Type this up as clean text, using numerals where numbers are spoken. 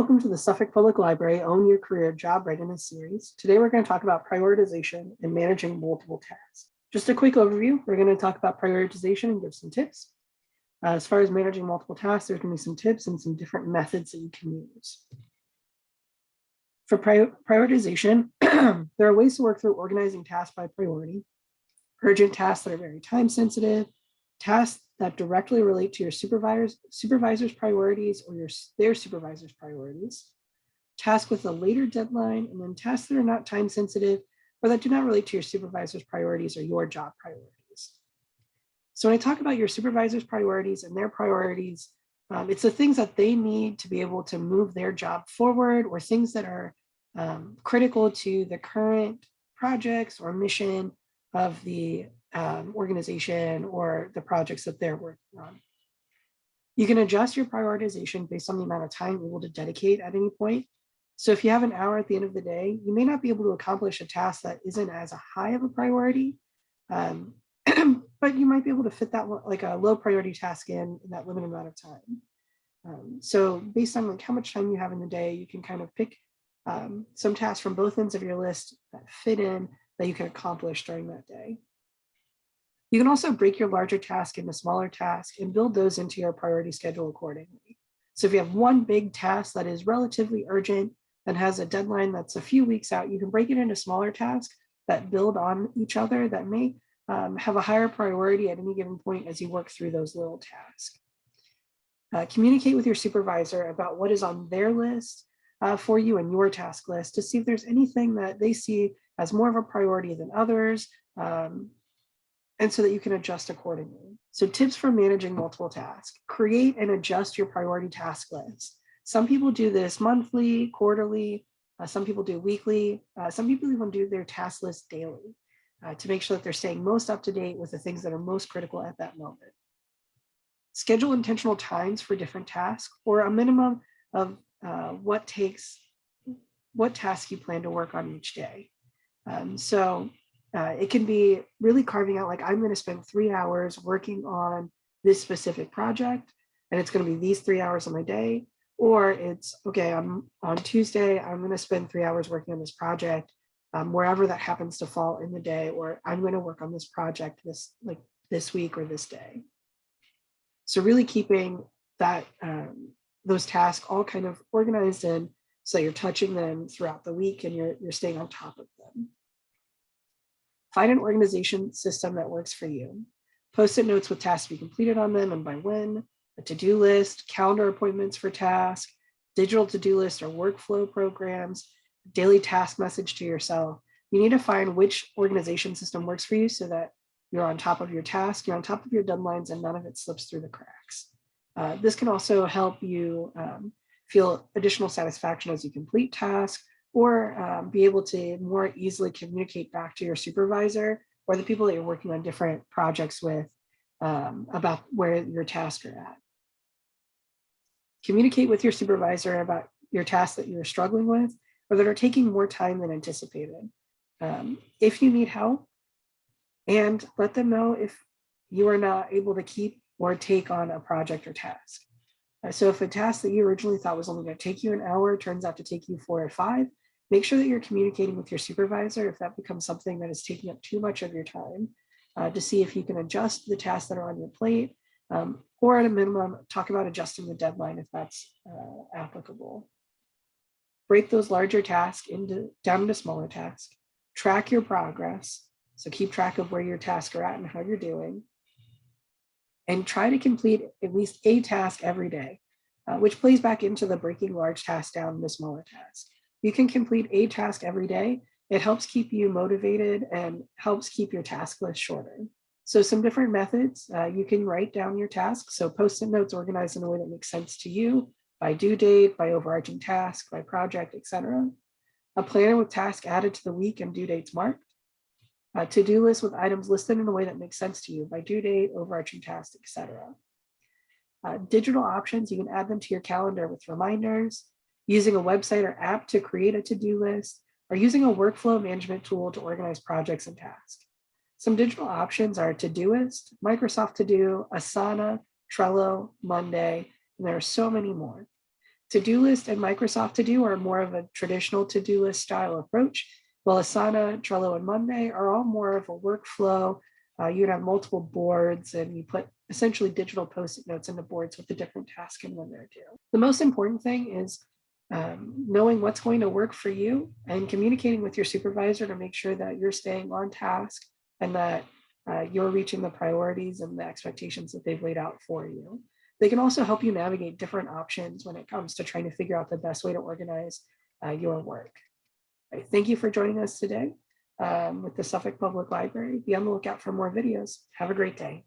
Welcome to the Suffolk Public Library Own Your Career Job Readiness series. Today we're going to talk about prioritization and managing multiple tasks. Just a quick overview, we're going to talk about prioritization and give some tips. As far as managing multiple tasks, there's going to be some tips and some different methods that you can use. For prioritization, there are ways to work through organizing tasks by priority, urgent tasks that are very time sensitive, tasks that directly relate to your supervisor's priorities or their supervisor's priorities, tasks with a later deadline, and then tasks that are not time sensitive or that do not relate to your supervisor's priorities or your job priorities. So when I talk about your supervisor's priorities and their priorities, it's the things that they need to be able to move their job forward, or things that are critical to the current projects or mission of the organization or the projects that they're working on. You can adjust your prioritization based on the amount of time you're able to dedicate at any point. So if you have an hour at the end of the day, you may not be able to accomplish a task that isn't as high of a priority, but you might be able to fit that like a low priority task in that limited amount of time. So based on like how much time you have in the day, you can kind of pick some tasks from both ends of your list that fit in that you can accomplish during that day. You can also break your larger task into smaller tasks and build those into your priority schedule accordingly. So if you have one big task that is relatively urgent and has a deadline that's a few weeks out, you can break it into smaller tasks that build on each other that may have a higher priority at any given point as you work through those little tasks. Communicate with your supervisor about what is on their list for you and your task list to see if there's anything that they see as more of a priority than others, and so that you can adjust accordingly. So tips for managing multiple tasks: create and adjust your priority task list. Some people do this monthly, quarterly, some people do weekly, some people even do their task list daily to make sure that they're staying most up to date with the things that are most critical at that moment. Schedule intentional times for different tasks, or a minimum of what task you plan to work on each day. It can be really carving out, like, I'm going to spend 3 hours working on this specific project, and it's going to be these 3 hours of my day. Or it's, okay, I'm on Tuesday, I'm going to spend 3 hours working on this project, wherever that happens to fall in the day, or I'm going to work on this project this week or this day. So really keeping that those tasks all kind of organized in so that you're touching them throughout the week and you're staying on top of them. Find an organization system that works for you. Post-it notes with tasks to be completed on them and by when, a to-do list, calendar appointments for tasks, digital to-do list or workflow programs, daily task message to yourself. You need to find which organization system works for you so that you're on top of your task, you're on top of your deadlines, and none of it slips through the cracks. This can also help you feel additional satisfaction as you complete tasks, or be able to more easily communicate back to your supervisor or the people that you're working on different projects with about where your tasks are at. Communicate with your supervisor about your tasks that you're struggling with or that are taking more time than anticipated. If you need help, and let them know if you are not able to keep or take on a project or task. So if a task that you originally thought was only going to take you an hour turns out to take you 4 or 5, make sure that you're communicating with your supervisor if that becomes something that is taking up too much of your time, to see if you can adjust the tasks that are on your plate, or at a minimum, talk about adjusting the deadline if that's applicable. Break those larger tasks down into smaller tasks. Track your progress. So keep track of where your tasks are at and how you're doing. And try to complete at least a task every day, which plays back into the breaking large tasks down into smaller tasks. You can complete a task every day. It helps keep you motivated and helps keep your task list shorter. So some different methods, you can write down your tasks. So post-it notes organized in a way that makes sense to you, by due date, by overarching task, by project, etc. A planner with tasks added to the week and due dates marked. A to-do list with items listed in a way that makes sense to you, by due date, overarching task, etc. Digital options, you can add them to your calendar with reminders, using a website or app to create a to-do list, or using a workflow management tool to organize projects and tasks. Some digital options are Todoist, Microsoft To Do, Asana, Trello, Monday, and there are so many more. To-do list and Microsoft To-Do are more of a traditional to-do list style approach, while Asana, Trello, and Monday are all more of a workflow. You'd have multiple boards and you put essentially digital post-it notes into boards with the different tasks and when they're due. The most important thing is knowing what's going to work for you and communicating with your supervisor to make sure that you're staying on task and that you're reaching the priorities and the expectations that they've laid out for you. They can also help you navigate different options when it comes to trying to figure out the best way to organize your work. Right, thank you for joining us today with the Suffolk Public Library. Be on the lookout for more videos. Have a great day.